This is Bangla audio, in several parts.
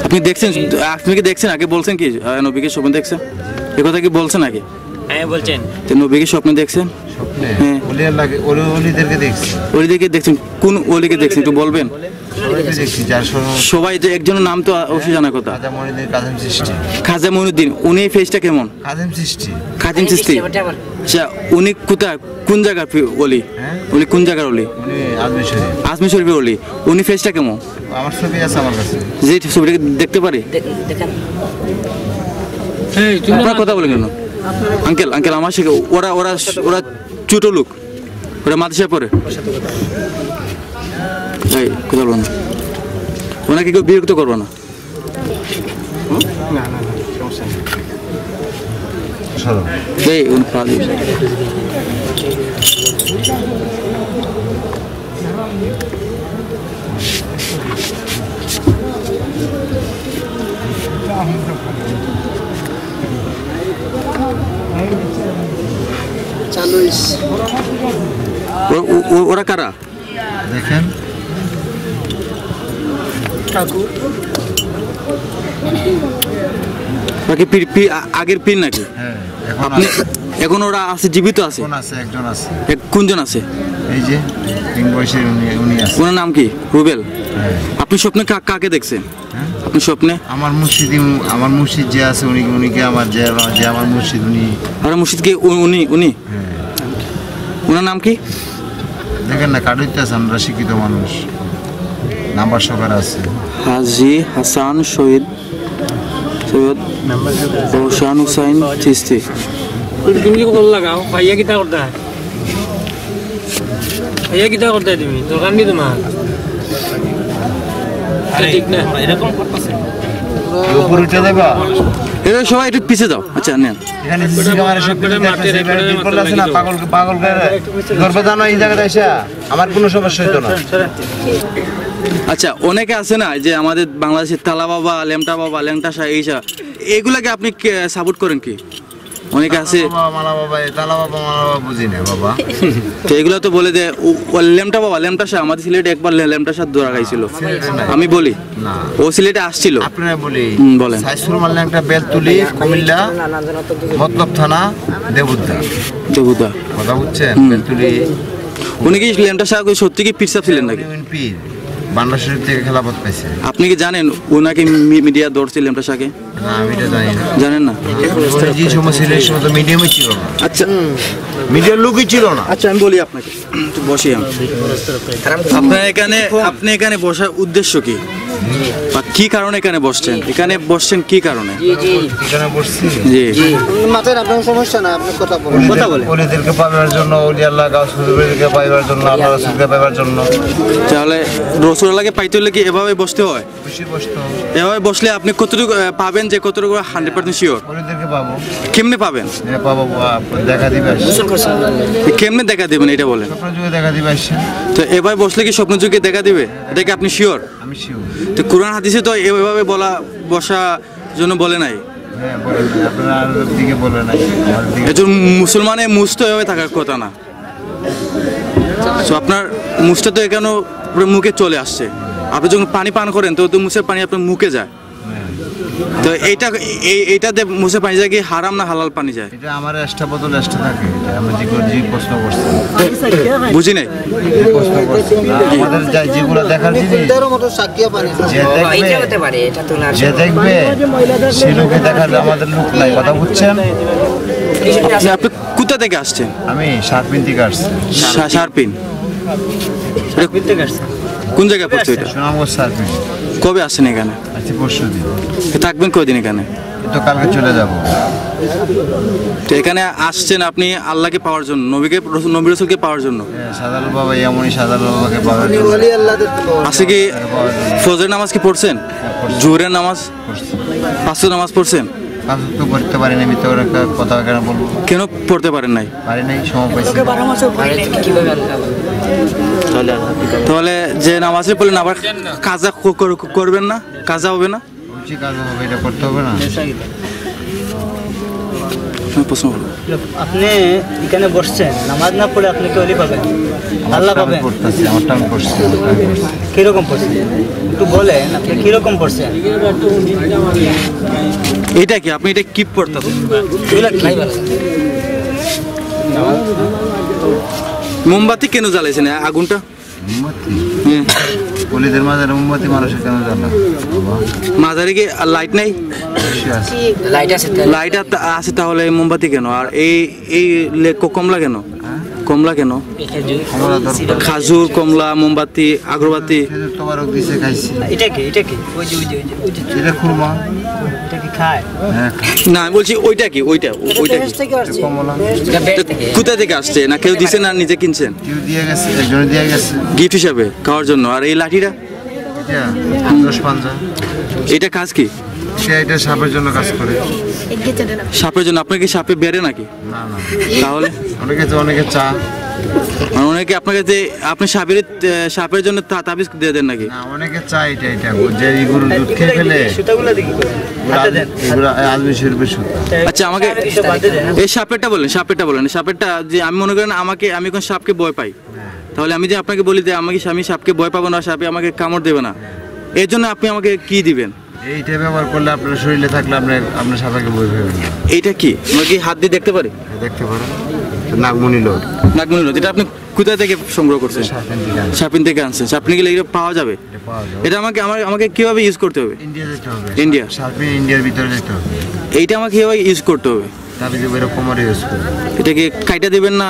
আপনি দেখছেন, আপনি কি দেখছেন আগে বলছেন কি নবীকে স্বপ্ন দেখছেন? এ কথা কি বলছেন আগে? হ্যাঁ বলছেন। তো নবীকে স্বপ্ন দেখছেন? হ্যাঁ, ওলিদেরকে দেখছি। ওলিদেরকে দেখছেন? কোন ওলিকে দেখছেন একটু বলবেন? সবাই তো একজনের নাম তো অবশ্যই জানার কথা। খাজা মঈনুদ্দিন, উনি ফেসটা কেমন? খাদিম চিশতি। আচ্ছা, উনি কোথায়, কোন জায়গার ওলি? উনি কোন জায়গার ওলি? আজমি শরীফের ওলি। উনি ফেসটা কেমন? আমার ছবি আছে আমার কাছে, যে ছবিটাকে দেখতে পারি। আপনার কথা বলেন কেন আঙ্কেল? আঙ্কেল আমার সাথে ওরা ওরা ওরা ছোট লোক, ওরা মাদ্রাসায় পড়ে। ভাই কথা বলবো না, ওনাকে কেউ বিরক্ত করবো না। এই ওরা কারা দেখেন? আগের পীর নাকি? আপনি এখন ওরা আছে, জীবিত আছে? একজন আছে। কোনজন আছে? এই যে উনি আছে। ওনার নাম কি? রুবেল। আপনি স্বপ্নে কাকে দেখছেন? আপনি স্বপ্নে? আমার মুর্শিদ যে আছে উনিকে আমার যে আমার মুর্শিদ উনি। আমার মুর্শিদ কি উনি? উনি ওনার নাম কি? দেখেন না, কার্ডতে আছে। আমরা শিক্ষিত মানুষ, নাম্বার সবার আছে। হাজি হাসান শহীদ সৈয়দ রোশান হুসাইন চিশতি। তুমি কি কল লাগাও? ভাইয়া কিতা করতে? ভাইয়া কিতা করতে? তুমি দোকান নি তোমার ঠিক না এরকম করতেছে। উপরে উঠে যাবা, এরা সবাই একটু পিছে যাও। আচ্ছা নেন, এখানে সিসি ক্যামেরা সব কিছু দেখতেছে। এবারে বিপদ আছে না, পাগল করে ধরবে জানো এই জায়গাতে এসে আমার কোনো সমস্যা হইতো না। আচ্ছা, অনেকে আছে না যে আমাদের বাংলাদেশের তালা বাবা, লেমটা বাবা, ল্যাংটা শাহ, এইসা, এগুলাকে আপনি সাপোর্ট করেন কি? অনেকে আছে মালা বাবা, তালা বাবা, মালা বাবা বুঝি না বাবা। তো এগুলো তো বলে দেয় লেমটা বাবা, লেমটা শাহ। আমাদের সিলেটে একবার লেমটা শাহ ধরা খাইছিল। আমি বলি ও সিলেটে আসছিল। আপনারা বলি বলেন। সাইসুর মাল্লা একটা বেলতুলি, কুমিল্লা, মতনপ থানা, দেবুদ্দা। কথা বুঝছেন? বেলতুলি। উনি কি লেমটা শাহ সত্যি কি পীর সাহেব ছিলেন নাকি? পীর, বাংলা শরীফ থেকে খেলাফত পাইছে। আপনি কি জানেন ওনাকে মিডিয়া ধরছিল লেমটা শাহকে? না, আমি এটা জানি না। জানেন না? যে সময় ছিল এই সময় তো মিডিয়ামই ছিল না। আচ্ছা, মিডিয়ার লোকই ছিল না। আচ্ছা আমি বলি আপনাকে, বসি আমি। আপনি এখানে বসার উদ্দেশ্য কি বা কি কারণে এখানে বসছেন? এখানে বসছেন কি কারণে? এখানে বসছি জি মাথায় আপনার সমস্যা না, আপনি কথা বলেন। ওলিদেরকে পাওয়ার জন্য, ওলি আল্লাহ গাউসুলকে পাওয়ার জন্য, আল্লাহ রাসূলকে পাওয়ার জন্য। তাহলে রাসূলুল্লাহকে পাইতে হলে কি এভাবে বসতে হয়? খুশি বসতে হবে। এভাবে বসলে আপনি কতটুকু পাবেন, যে কতটুকু 100% শিওর? ওলিদেরকে পাবো। কেমনে পাবেন? পাবো, দেখা দিবে। কেমনে দেখা দিবেন এটা বলেন? স্বপ্ন যুগে দেখা দিবে। তো এভাবে বসলে কি স্বপ্ন যুগে দেখা দিবে? এটা কি আপনি শিওর? আমি শিওর। তো কোরআন হাদিসে তো এভাবে বসা জন্য বলে নাই। হ্যাঁ বলে নাই, আপনারা আরবের দিকে বলে নাই। একজন মুসলমানের মুজ তো এভাবে থাকার কথা না। তো আপনার মুজটা তো এখানে মুখে চলে আসছে। আপনি যখন পানি পান করেন তো মুছের পানি আপনার মুখে যায়। তো এইটাতে মুছে পানি যায় কি হারাম না হালাল পানি যায়? এটা আমার এক্সট্রা বোতল এক্সট্রা থাকে। এটা আমরা যে প্রশ্ন করছি বুঝি নাই। প্রশ্ন করছি আমাদের যেগুলো দেখার জিনিস যে দেখবে সে লোকে দেখার আমাদের লোক নাই। কথা বুঝছেন? আপনি কোথা থেকে আসছেন? আমি শারপিন থেকে আসছি। শারপিন কোন জায়গায় পড়ছে এটা? সুনামগঞ্জ শারপিন। কবে আসছেন এখানে? আজকে পরশুদিন। থাকবেন কয়দিন এখানে? তো কালকে চলে যাব। তো এখানে আসছেন আপনি আল্লাহকে পাওয়ার জন্য, নবী রাসূলকে পাওয়ার জন্য। সাদাল বাবা এমনই সাদাল বাবাকে পাওয়ার জন্য। আছে কি ফজরের নামাজ কি পড়ছেন? জোহরের নামাজ, পাঁচ ওয়াক্ত নামাজ পড়ছেন? পাঁচ ওয়াক্ত পড়তে পারি না, মিথ্যা কথা কেন বলবো? কেন পড়তে পারেন নাই? পারি নাই, সময় পাইছি। তাহলে যে নামাজে পড়লেন আবার কাজা করবেন না? কাজা হবে না? কাজ হবে, এটা করতে হবে না। আপনার প্রশ্ন হলো আপনি এখানে বসছেন, নামাজ না পড়ে আপনি কি ওলি পাবেন? আল্লাহ পাবেন? পড়তেছি, আমারটা আমি পড়ছি। কিরকম পড়ছেন একটু বলেন, আপনি কিরকম পড়ছেন? এটা কি আপনি এটা কি পড়তেছেন? এগুলা কি? মোমবাতি কেন জ্বালাইছেন আগুনটা? মোমবাতি হুম। অলিদের মাঝে মোমবাতি মানুষের কেন জানা? মাঝারে কি লাইট নাই? লাইট আছে লাইট আছে তাহলে মোমবাতি কেন? আর এই কমলা কেন? কমলা কেন? খাজুর, কমলা, মোমবাতি, আগরবাতি। তোমার দিছে খাইছি। এটা কি? এটা কি? ওই যে এটা খুরমা। এটা কি খায়? হ্যাঁ, না আমি বলছি ওইটা কি? ওইটা থেকে আসছে। কমলা। কোথা থেকে আসছে? না কেউ দিছে না নিজে কিনছেন? কেউ দিয়ে গেছে, একজনে দিয়ে গেছে। গিফট হিসাবে খাওয়ার জন্য। আর এই লাঠিটা? এটা 10 পাঞ্জা। এটা কাজ কি? এটা সাপের জন্য কাজ করে। সাপের জন্য? আপনার কি সাপে বেড়ে নাকি? না না, তাহলে অনেকে চা, মানে অনেকে আপনাকে যে আপনি সাপের জন্য তাবিজ দিয়ে দেন নাকি? না অনেকে চা। এটা যে গরুর দুধ খেয়ে ফেলে সুতাগুলা দেখি এগুলো আজমি শরীফের সুতা। আচ্ছা আমাকে এই সাপেরটা বলেন। সাপেরটা যে আমি মনে করেন আমি কোন সাপকে ভয় পাই, তাহলে আমি যে আপনাকে বলি যে আমি সাপকে ভয় পাবো না, সাপে আমাকে কামড় দেবে না, এর জন্য আপনি আমাকে কি দিবেন? এইটা ব্যবহার করলে আপনার শরীরে থাকলে আপনার সাপাকে বই ফেলবেন না। এইটা কি? আমরা কি হাত দিয়ে দেখতে পারি? দেখতে পারেন। নাগমণি লোড। নাগমণি লোড। এটা আপনি কোথা থেকে সংগ্রহ করছেন? শাপিন থেকে আনছেন। শাপিন গেলে এটা পাওয়া যাবে? এটা আমাকে কিভাবে ইউজ করতে হবে? ইন্ডিয়া যেতে হবে। ইন্ডিয়া? শাপিন ইন্ডিয়ার ভিতরে যেতে হবে। এইটা আমাকে কিভাবে ইউজ করতে হবে? তবে যে এরকম কোমরে ইউজ করবে। এটাকে কাইটা দেবেন না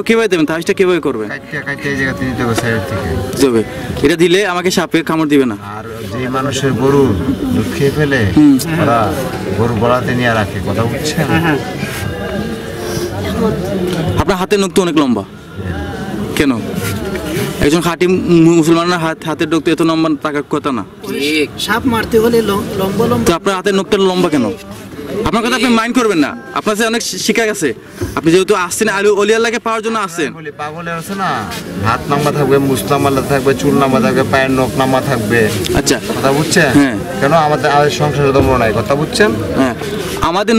কিভাবে দেবেন? তাবিজটা কিভাবে করবেন? কাইটে এই জায়গাতে দিতে হবে সাইড থেকে। যাবে। এটা দিলে আমাকে সাপে কামড় দিবে না। আর যে মানুষের গরু দুধ খেয়ে ফেলে ওরা গরু গলাতে নিয়ে রাখে, কথা বুঝছেন? আপনার হাতের নখ তো অনেক লম্বা কেন? একজন খাঁটি মুসলমানের হাতের নখ তো এত লম্বা থাকার কথা না। সাপ মারতে হলে লম্বা তো আপনার হাতের নখটা লম্বা কেন? আপনার কথা আপনি মাইন্ড করবেন না, আপনার সাথে অনেক শিখা গেছে। আপনি যেহেতু আসছেন অলি আল্লাহকে পাওয়ার জন্য আসছেন। পাগলে আছে না, হাত নাম্বা থাকবে, মুছ নাম্বা থাকবে, চুল নাম্বা থাকবে, পায়ের নখ নাম্বা থাকবে। আচ্ছা, কথা বুঝছেন? হ্যাঁ। কেন আমাদের সংসারে ধর্ম নাই, কথা বুঝছেন? হ্যাঁ, আমাদের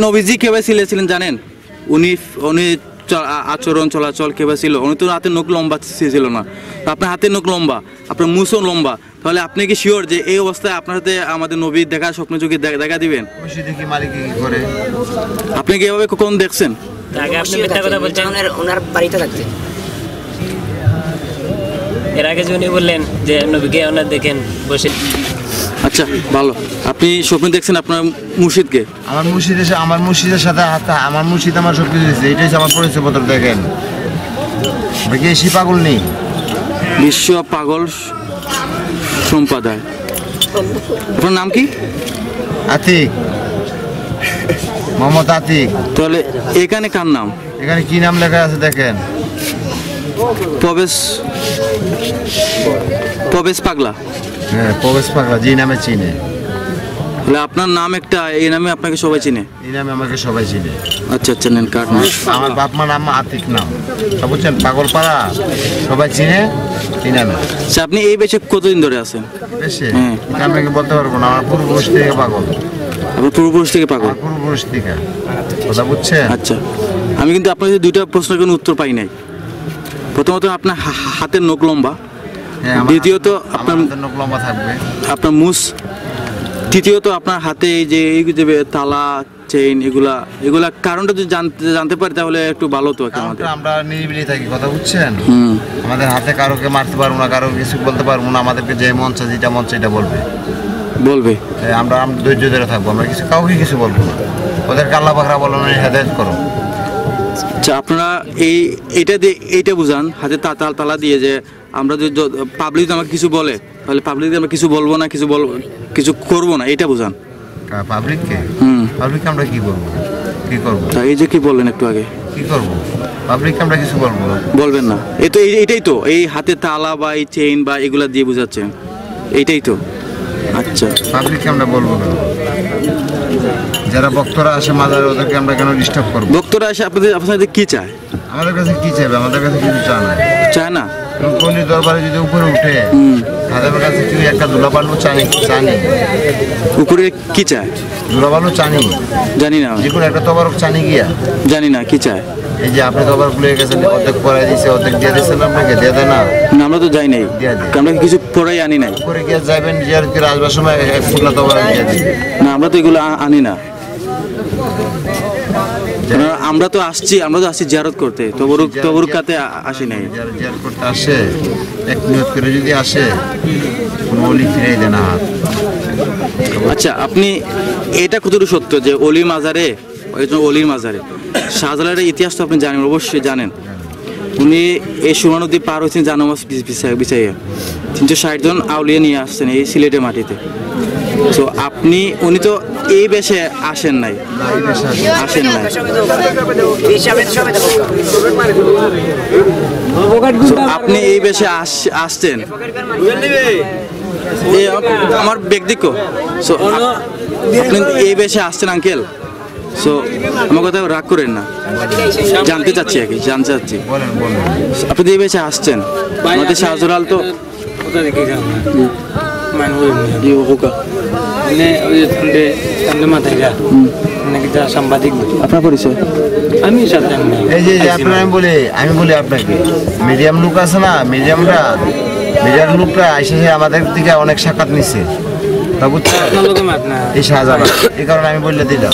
নবীজি কিভাবে ছিলেন জানেন? উনি আচরণ চলাচল কিভাবে ছিল? উনি তো হাতের নখ লম্বা ছিল না। আপনার হাতের নখ লম্বা, আপনার মুছও লম্বা, তাহলে আপনি কি শিওর যে এই অবস্থায় আপনার হাতে আমাদের নবী দেখা স্বপ্ন যুগে দেখা দিবেন? খুশি দেখি মালিক কি করে। আপনি কি এভাবে কখন দেখছেন? আগে আপনি মিথ্যা কথা বলছেন। ওনার বাড়িতে থাকতে এর আগে যে উনি বললেন যে নবীকে ওনার দেখেন বসে। আচ্ছা ভালো, আপনি স্বপ্ন দেখছেন আপনার মুর্শিদকে? আমার মুর্শিদের সাথে আমার মুর্শিদ আমার সব কিছু দিচ্ছে। এটাই আমার পরিচয় পত্র, দেখেন। বেশি পাগল নেই। বিশ্ব পাগল সম্প্রদায়। আপনার নাম কি? আতিক, মোহাম্মদ আতিক। তাহলে এখানে কার নাম? এখানে কি নাম লেখা আছে দেখেন? প্রবেশ পাগলা। হ্যাঁ, প্রবেশ পাগলা, যে নামে চিনে। তাহলে আপনার নাম একটা, এই নামে আপনাকে সবাই চিনে? এই নামে আমাকে সবাই চিনে। আচ্ছা আচ্ছা, নেন কার্ড। আমার বাপ মার নাম আতিক নাম, বুঝছেন? পাগলপাড়া সবাই চিনে এই নামে। আচ্ছা, আপনি এই বেশে কতদিন ধরে আছেন? বেশি আমি বলতে পারবো না। আমার পূর্বপুরুষ থেকে পাগল। আপনার পূর্বপুরুষ থেকে পাগল? আমার পূর্বপুরুষ থেকে, কথা বুঝছেন? আচ্ছা, আমি কিন্তু আপনার দুইটা প্রশ্নের কোনো উত্তর পাই নাই। প্রথমত আপনার হাতের নখ লম্বা, দ্বিতীয়ত আপনার নখ লম্বা থাকবে, আপনার মুছ, তৃতীয়ত আপনার হাতে এই যে তালা চেইন এগুলা কারণটা যদি জানতে পারি তাহলে একটু ভালো হতো। আমরা নিরিবিলি থাকি, কথা বুঝছেন? আমাদের হাতে কারোকে মারতে পারবো না, কারো কিছু বলতে পারবো না। আমাদেরকে যে মন চায় যেটা মন চায় এটা বলবে। আমরা ধৈর্য ধরে থাকবো, আমরা কাউকে কিছু বলবো না। ওদেরকে আল্লাহ পাকরা বলো না, হেদায়েত করো। আচ্ছা, আপনারা এইটা বুঝান হাতে তালা দিয়ে যে আমরা যদি পাবলিক আমাকে কিছু বলে তাহলে পাবলিক আমরা কিছু বলবো না, কিছু করবো না, এটা বুঝান পাবলিককে। পাবলিককে আমরা কি বলবো, কি করবো? এই যে কি বললেন একটু আগে, কি করবো? পাবলিককে আমরা কিছু বলবো না, বলবেন না। এটাই তো এই হাতে তালা বা এই চেইন বা এগুলা দিয়ে বুঝাচ্ছেন, এইটাই তো। আচ্ছা, পাবলিককে আমরা বলবো না। যারা ভক্তরা আসে মাজারে ওদেরকে আমরা কেন ডিস্টার্ব করবো? ভক্তরা আসে আপনাদের কি চায়? আমাদের কাছে কি চাইবে? আমাদের কাছে কিছু চায় না। চায় না? কলির দরবারে যদি উপরে উঠে খাদেমের কাছে কি একটা দুলাবালু চানি উপরে কি চায়? দুলাবালু চানি জানি না, যে কোনো একটা তবারক চানি গিয়া জানি না কি চায়। এই যে আপনি তবারক ভুলে গেছেন, অর্ধেক পড়াই দিয়েছে, অর্ধেক দিয়ে দিয়েছেন আপনাকে, দিয়ে দেয় না? না, আমরা তো যাই নাই, আমরা কিছু পড়াই আনি নাই। উপরে গিয়ে যাবেন, জিয়ারত করে আসবার সময় এক ফুটলা তবারক দিয়ে দিবে। না, আমরা তো এগুলো আনি না। আমরা তো আসছি জিয়ারত করতে, তবরুকাতে আসি নাই। জিয়ারত করতে আসে, এক নিয়ত করে যদি আসে, কোনো ওলি ফিরাই দেয় না হাত। আচ্ছা, আপনি এটা কতটুকু সত্য যে অলির মাজারে, অলির মাজারে শাহজালালের ইতিহাস তো আপনি জানেন, অবশ্যই জানেন। উনি এই সুমা নদী পার হয়েছেন জানামাজ বিছাইয়া 360 জন আউলিয়া নিয়ে আসছেন এই সিলেটের মাটিতে। তো উনি তো এই বেশে আসেন নাই। আপনি এই বেশে আসছেন, আমার ব্যক্তিগত। সো আপনি এই বেশে আসছেন আঙ্কেল, সো আমার কথা রাগ করেন না, জানতে চাচ্ছি আর কি, জানতে চাচ্ছি আপনি এই বেশে আসছেন। আমাদের শাহজালাল তো সাংবাদিক। আপনার পরিচয়? আমি বলি আপনাকে, মিডিয়াম লোক আছে না, মিডিয়াম লোকটা এসে আমাদের দিকে অনেক সাক্ষাৎ নিচ্ছে, তা বুঝছেন? এই শাহজালাল, এই কারণে আমি বললে দিলাম।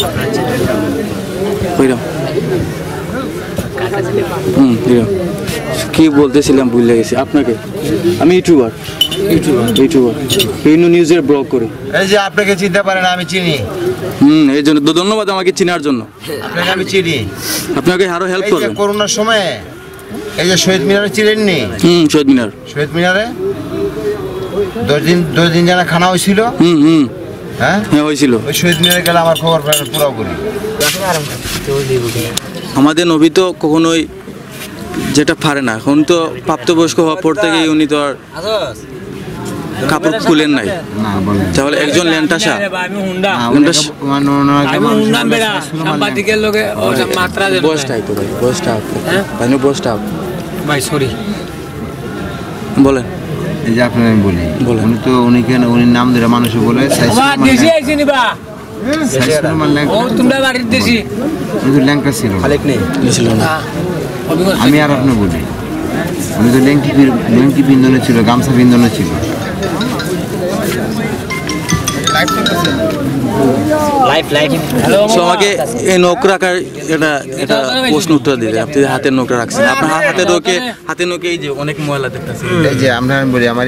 কি বলতেছিলাম ভুলে গেছি আপনাকে। আমি ইউটিউবার নিউজের ব্লগ করি। এই যে আপনাকে চিনতে পারেন, আমি চিনি। এই জন্য ধন্যবাদ আমাকে চিনার জন্য। আপনাকে আমি চিনি, আপনাকে আরো হেল্প করব। করোনার সময় এই যে শহীদ মিনারে চিনেননি? শহীদ মিনারে 10 দিন জানা খানা হয়েছিল। হ্যাঁ হয়েছিল। ওই শহীদ মিনারে গেলে আমার খবর পুরোপুরি। আমাদের নবী তো কখনোই যেটা পারে না। এখন তো প্রাপ্তবয়স্ক হওয়ার পর থেকে উনি তো আর কাপড় খুলেন নাই। তাহলে একজন ল্যান্টাসা বলেন। এই যে আপনার আমি বলি, উনি তো উনি নাম ধরে মানুষ বলে আমি আর আপনি বলি, উনি তো লেংটি বিন্দনে ছিল, গামছা বিন্দনে ছিল। আমাকে এই নখ রাখার এটা প্রশ্ন উত্তর দিলে, আপনি হাতের নখটা রাখছেন, আপনার হাতের নখে এই যে অনেক ময়লা দেখতেছে। এই যে আমরা বলি, আমার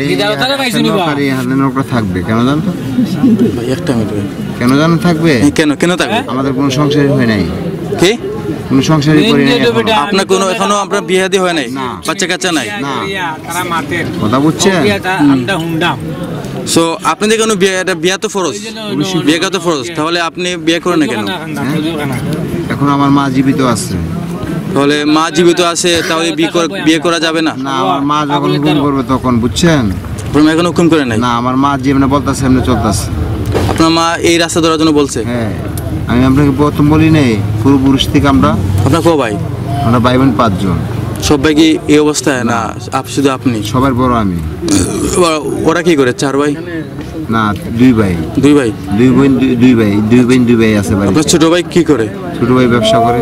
এই হাতের নখটা থাকবে কেন জানো? একটা মিনিট, কেন জানো থাকবে? কেন থাকবে? আমাদের কোনো সংসারই হয় নাই। কি? কোনো সংসারই করি নাই। আপনার কোনো এখনো আপনার বিয়ে দিয়ে হয় নাই? বাচ্চা কাচ্চা নাই? কথা বুঝছেন? সো আপনাদের কোনো বিয়ে তো ফরজ, বিয়ে তো ফরজ, তাহলে আপনি বিয়ে করেন না কেন? এখন আমার মা জীবিত আছে। তাহলে মা জীবিত আছে, তাহলে বিয়ে করা যাবে না? না, আমার মা যখন হুকুম করবে তখন, বুঝছেন? আপনার মা এখন হুকুম করে নাই? না, আমার মা যেমনি বলতেছে এমনি চলতেছে। আপনার মা এই রাস্তা ধরার জন্য বলছে? হ্যাঁ, আমি আপনাকে প্রথম বলি নাই, পূর্বপুরুষ থেকে আমরা। আপনার কো ভাই? আমরা ভাই বোন 5 জন। সবাই কি এই অবস্থায়? না শুধু আপনি? সবার বড় আমি। ওরা কি করে? 4 ভাই? না, 2 ভাই। 2 ভাই? 2 বোন 2 ভাই আছে বাড়িতে। আপনার ছোট ভাই কি করে? ছোট ভাই ব্যবসা করে।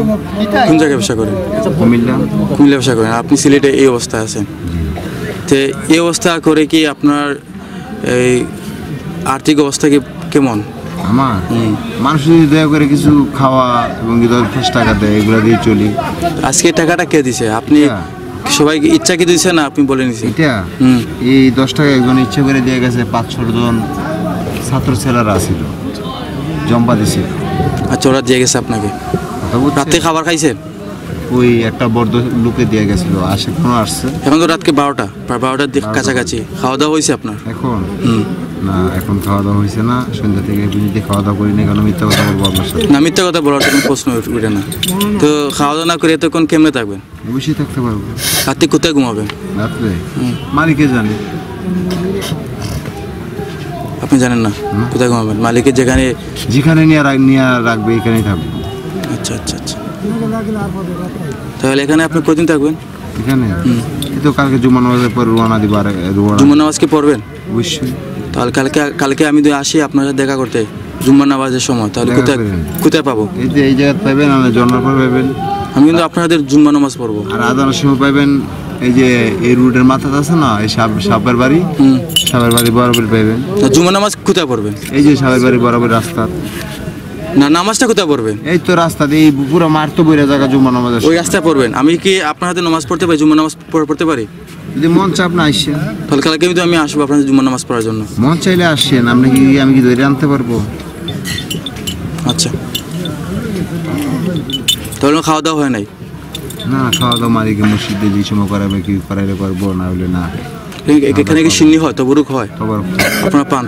কোন জায়গায় ব্যবসা করে? কুমিল্লা ব্যবসা করেন। আপনি সিলেটে এই অবস্থায় আছেন, তো এই অবস্থা করে কি আপনার এই আর্থিক অবস্থা কি কেমন? আমার মানুষ যদি দয়া করে কিছু খাওয়া এবং 10 টাকা দেয়, এগুলো দিয়ে চলি। আজকে টাকাটা কে দিছে? আপনি সবাইকে ইচ্ছা কি দিয়েছে না আপনি বলে নিছেন? এটা এই 10 টাকা একজন ইচ্ছা করে দিয়ে গেছে। 5-6 জন ছাত্র ছেলেরা ছিল, জম্পা দিছিল। আচ্ছা, ওরা দিয়ে গেছে আপনাকে? রাতে খাবার খাইছেন? ওই একটা বড় লোকে দিয়ে গেছিল, এখনো আসছে। এখন তো রাতকে 12টার কাছাকাছি। খাওয়া দাওয়া হয়েছে আপনার? এখন না, এখন খাওয়া দাওয়া হয়েছে না। সন্ধ্যা থেকে খাওয়া দাওয়া করি না, কারণ মিথ্যা কথা বলবো আপনার সাথে। না, মিথ্যা কথা বলার কোনো প্রশ্ন উঠে না। তো খাওয়া দাওয়া না করে এতক্ষণ কেমনে থাকবেন? অবশ্যই থাকতে পারবো। রাতে কোথায় ঘুমাবেন? রাত্রে মালিকে জানে। আপনি জানেন না কোথায় ঘুমাবেন? মালিকের যেখানে নিয়ে রাখবে, এখানেই থাকবো। আচ্ছা। তাহলে এখানে আপনি কতদিন থাকবেন? এখানে এই তো কালকে জুমা নামাজের পর রওনা দিব। আর জুম্মার নামাজ কি পড়বেন? অবশ্যই। তাহলে কালকে আমি যদি আসি আপনার সাথে দেখা করতে জুম্মার নামাজের সময়, তাহলে কোথায় পাবো? এই যে এই জায়গায় পাবেন, আর জন্মার পর পাবেন। আমি কিন্তু আপনাদের জুম্মা নামাজ পড়বো। আর আদানের সময় পাবেন এই যে এই রোডের মাথাতে আছে না, এই সাপের বাড়ি, সাপের বাড়ি বরাবর পাবেন। জুম্মা নামাজ কোথায় পড়বেন? এই যে সাপের বাড়ি বরাবর রাস্তা। না, নামাজটা কোথায় পড়বেন? এই তো রাস্তা দিয়ে পুরো মাঠ তো বইরা জায়গা জুম্মা নামাজ, ওই রাস্তায় পড়বেন। আমি কি আপনার হাতে নামাজ পড়তে পারি, জুম্মা নামাজ পড়তে পারি? যদি মন চাপ না আসেন, তাহলে কালকে কিন্তু আমি আসবো আপনাদের জুম্মা নামাজ পড়ার জন্য। মন চাইলে আসেন, আমি কি ধরে আনতে পারবো? আচ্ছা, তাহলে খাওয়া দাওয়া হয় নাই? না, খাওয়া দাওয়া মালিকে মসজিদে যে সময় করাবে কি করাইলে করবো, না হলে না। এখানে কি সিন্নি হয়, তবরুক হয়? তবরুক আপনারা পান?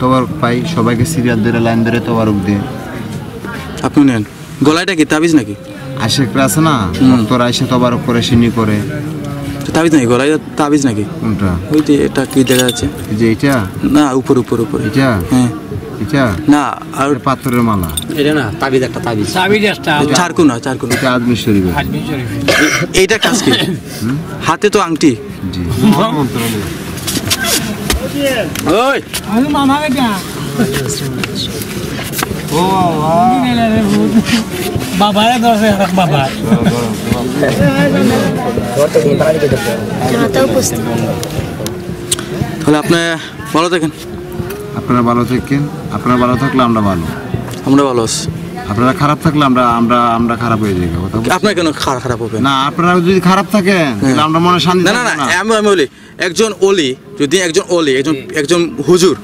তবরুক পাই, সবাইকে সিরিয়াল ধরে লাইন ধরে তবরুক দিয়ে আপনি নেন। গলাটা কি তাবিজ নাকি? আশেকরা আছে না, তোরা এসে তবরুক করে সিন্নি করে। তাবিজ নাকি গলায়? তাবিজ নাকি? কোনটা? ওই যে এটা কি দেখা যাচ্ছে? যে এটা না, উপর এটা? হ্যাঁ, এটা না, আর পাথরের মালা। এটা না তাবিজ, একটা তাবিজ। তাবিজ একটা চারকুনা। এটা আজমির শরীফ। এইটা কাজ কি? হাতে তো আংটি। জি। ওই আমি মামা বেটা ও বাবা রে দশে বাবা তাহলে আপনি ভালো থাকেন। আপনারা ভালো থাকেন। আপনারা ভালো থাকলে আমরা ভালো। আমরা ভালো আছি। আপনারা খারাপ থাকলে আমরা খারাপ হয়ে যাই। আপনার কেন খারাপ হবে? না, আপনারা যদি খারাপ থাকেন তাহলে আমরা মনে শান্তি। না, আমি বলি একজন ওলি, যদি একজন ওলি, একজন হুজুর,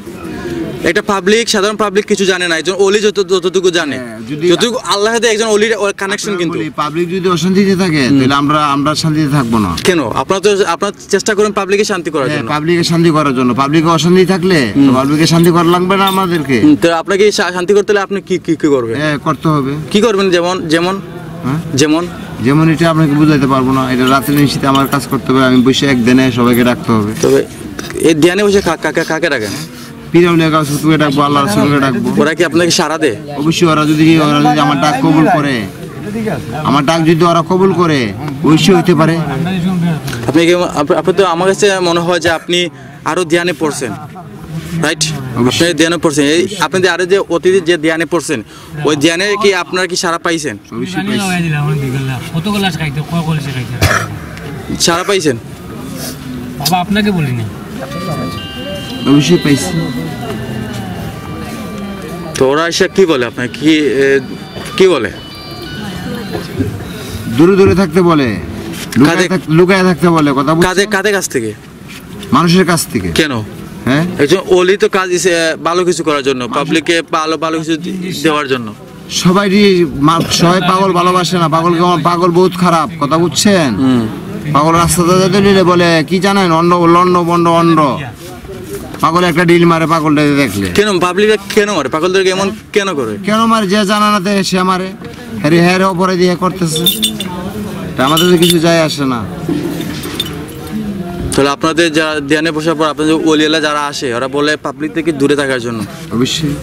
একটা পাবলিক, সাধারণ পাবলিক কিছু জানে না, একজন ওলি যতটুকু জানে, যতটুকু আল্লাহ সাথে একজন ওলির কানেকশন। কিন্তু পাবলিক যদি অশান্তিতে থাকে তাহলে আমরা শান্তিতে থাকবো না। কেন? আপনার চেষ্টা করেন পাবলিকের শান্তি করার জন্য। পাবলিকের শান্তি করার জন্য। পাবলিকে অশান্তি থাকলে পাবলিকের শান্তি করা লাগবে না আমাদেরকে। তো আপনাকে শান্তি করতে হলে আপনি কি করবেন? করতে হবে। কি করবেন? যেমন এটা আপনাকে বুঝাইতে পারবো না। এটা রাতের নিশ্চিত আমার কাজ করতে হবে। আমি বসে একদিনে সবাইকে ডাকতে হবে। তবে এই ধ্যানে বসে কাকে ডাকেন? পিরাউলিয়া গাছ তুই ডাকবো, আল্লাহ রাসূলকে ডাকবো। ওরা কি আপনাকে সাড়া দেয়? অবশ্যই। ওরা যদি আমার ডাক কবুল করে, আমার ডাক যদি ওরা কবুল করে, অবশ্যই হইতে পারে। আপনি তো আমার কাছে মনে হয় যে আপনি আরো ধ্যানে পড়ছেন, রাইট? আপনি ধ্যানে পড়ছেন। এই আপনি আরো যে অতীতে যে ধ্যানে পড়ছেন, ওই ধ্যানে কি আপনারা কি সাড়া পাইছেন? সাড়া পাইছেন? বাবা আপনাকে বলিনি। অবশ্যই পাইছি। তো ওরা এসে কি বলে আপনাকে? কি বলে? দূরে দূরে থাকতে বলে, লুকায় থাকতে বলে। কথা কাদের কাছ থেকে? মানুষের কাছ থেকে। কেন? হ্যাঁ, একজন ওলি তো কাজ ভালো কিছু করার জন্য, পাবলিককে ভালো কিছু দেওয়ার জন্য। সবাই পাগল ভালোবাসে না। পাগল বহুত খারাপ। কথা বুঝছেন? পাগল রাস্তাতে যেতে নিলে বলে কি জানেন, অন্ড পাগল একটা ডিল মারে পাগলটা দেখলে। কেন পাবলিক কেন মারে পাগলদেরকে? এমন কেন করে? কেন মারে? যে জানা না সে মারে। হ্যাঁ অপরে দিয়ে করতেছে। আমাদের কিছু যায় আসে না। তাহলে আপনাদের যারা ধ্যানে বসার পর আপনাদের ওলিয়ালা যারা আসে, ওরা বলে পাবলিক থেকে দূরে থাকার জন্য। অবশ্যই।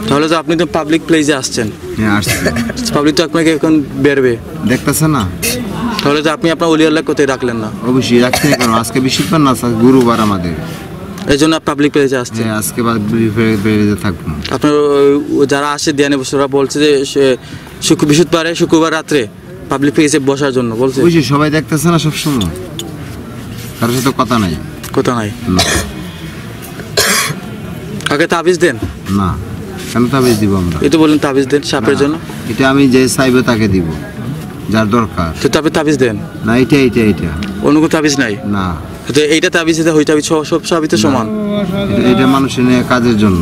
তাহলে তো আপনি তো পাবলিক প্লেসে আসছেন। হ্যাঁ, আসছে। পাবলিক তো আপনাকে এখন বেরবে, দেখতেছে না। তাহলে তো আপনি আপনার ওলিয়াল্লাহ কোথায় রাখলেন না? অবশ্যই রাখছেন। কেন? আজকে বৃহস্পতিবার না, গুরুবার আমাদের, এই জন্য পাবলিক প্লেসে আসছে। আজকে থাকবো। আপনার যারা আসে ধ্যানে বসে, ওরা বলছে যে বৃহস্পতিবারে শুক্রবার রাত্রে পাবলিক প্লেসে বসার জন্য বলছে। বুঝছি, সবাই দেখতেছে না সবসময়, কারোর সাথে কথা নাই। কাকে তাবিজ দেন? না, কেন তাবিজ দিব আমরা? এই তো বললেন তাবিজ দেন সাপের জন্য। এটা আমি যে চাইবে তাকে দিব, যার দরকার। তো তবে তাবিজ দেন না? এটা অন্য কোনো তাবিজ নাই? না। তো এইটা তাবিজ, ওই তাবিজ সব সবই তো সমান। এটা মানুষের নিয়ে কাজের জন্য।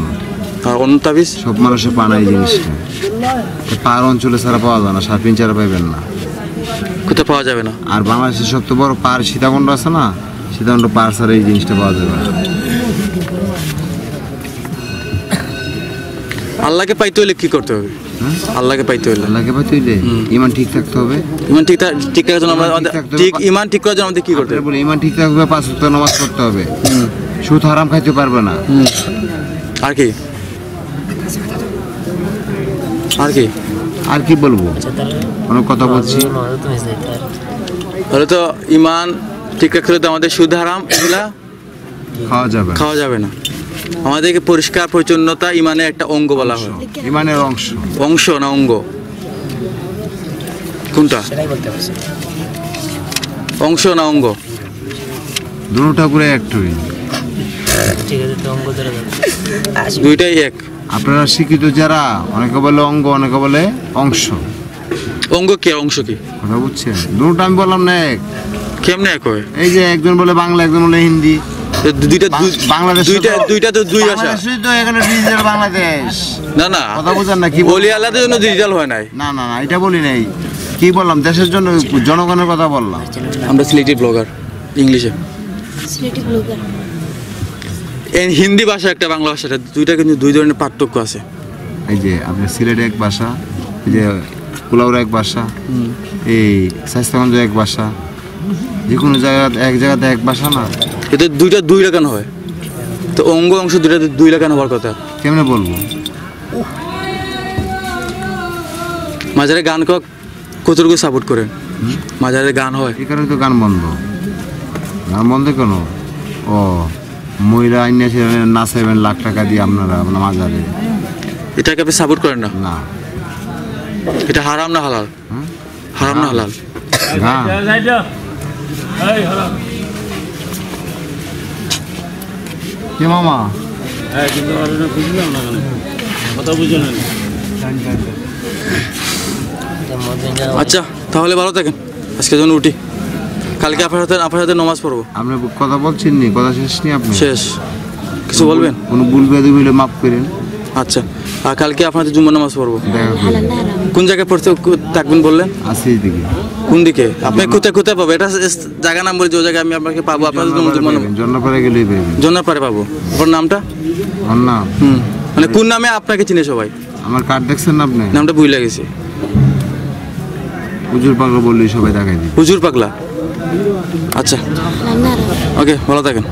আর অন্য তাবিজ সব মানুষের পানাই জিনিসটা। পাহাড় অঞ্চলে ছাড়া পাওয়া যায় না, সারপিন ছাড়া পাইবেন না। কোথাও পাওয়া যাবে না। আর বাংলাদেশের সবচেয়ে বড় পাহাড় সীতাকুণ্ড আছে না, সীতাকুণ্ড পাহাড় ছাড়া এই জিনিসটা পাওয়া যাবে না। আল্লাহকে পাইতে হলে কি করতে হবে? আল্লাহকে পাইতে হলে ইমান ঠিক থাকতে হবে। ইমান ঠিক রাখার জন্য ইমান ঠিক করার জন্য আমাদের কি করতে হবে? ইমান ঠিক থাকবে, 5 ওয়াক্ত নামাজ পড়তে হবে, সুদ হারাম খাইতে পারবে না। আর কি বলবো? কোনো কথা বলছি? তাহলে তো ইমান ঠিক রাখতে হলে তো আমাদের সুদ হারাম এগুলা খাওয়া যাবে না। আমাদেরকে পরিষ্কার পরিচ্ছন্নতা ইমানের একটা অঙ্গ বলা হয়। ইমানের অংশ না অঙ্গ কোনটা? সেটাই বলতে পারছি। অংশ না অঙ্গ? দুটো করে একটাই। ঠিক আছে, তো অঙ্গ ধরে দুইটাই এক। আপনারা শিক্ষিত যারা, অনেকে বলে অঙ্গ, অনেকে বলে অংশ। অঙ্গ কি আর অংশ কি কথা বুঝছেন? দুটো আমি বললাম না এক। কেমনে এক হয়? এই যে একজন বলে বাংলা, একজন বলে হিন্দি। বাংলাদেশ দুইটা তো দুই ভাষা। তো এখানে ডিজিটাল বাংলাদেশ। না কথা বুঝেন না কি বলি আলাদার জন্য ডিজিটাল হয় নাই। না এটা বলি নাই। কি বললাম? দেশের জন্য, জনগণের কথা বললাম। আমরা সিলেটি ব্লগার, ইংলিশে সিলেটি ব্লগার। হিন্দি ভাষা একটা, বাংলা ভাষাটা দুইটা কিন্তু দুই ধরনের পার্থক্য আছে। এই যে আপনার সিলেটে এক ভাষা, এই যে কুলাউড়া এক ভাষা, এই স্বাস্থ্যগঞ্জ এক ভাষা, যে কোনো এক জায়গাতে এক ভাষা না। এটা দুইটা দুই লাগানো হয়, তো অঙ্গ অংশ দুইটা দুই লাগানো হওয়ার কথা। কেমনে বলবো? মাঝারে গান কতটুকু সাপোর্ট করেন? মাঝারে গান হয়, এই কারণে তো গান বন্ধ কেন? ও মহিলা আইনে নাচাইবেন লাখ টাকা দিয়ে আপনারা মাঝারে, এটাকে আপনি সাপোর্ট করেন না? না। এটা হারাম না হালাল? হারাম না হালাল? গান কি মামা? আচ্ছা তাহলে ভালো থাকেন, আজকের জন্য উঠি। কালকে আপনার সাথে নমাজ পড়বো। আপনি কথা বলছেন নি? কথা শেষ নি? আপনি শেষ? কিছু বলবেন? কোনো ভুল বেদবি হইলে মাফ করেন। আচ্ছা, আর কালকে আপনাদের জুম্মা নামাজ পড়বো। হালাল না হারাম? কোন জায়গায় পড়তে থাকবেন বললেন? আছে এইদিকে। কোন দিকে? আপনি কোথায় পাবো? এটা জায়গা নাম বলে, যে জায়গায় আমি আপনাকে পাবো। আপনাদের জন্নপাড়া গেলেই পাবেন। জন্নাপাড়ে পাবো। আপনার নামটা? আমার নাম? মানে কোন নামে আপনাকে চিনে সবাই? আমার কার্ড দেখছেন না আপনি? নামটা ভুলে গেছি। হুজুর পাগলা বললেই সবাই দেখাই দিই। হুজুর পাগলা। আচ্ছা হালাল না হারাম? ওকে, ভালো থাকেন।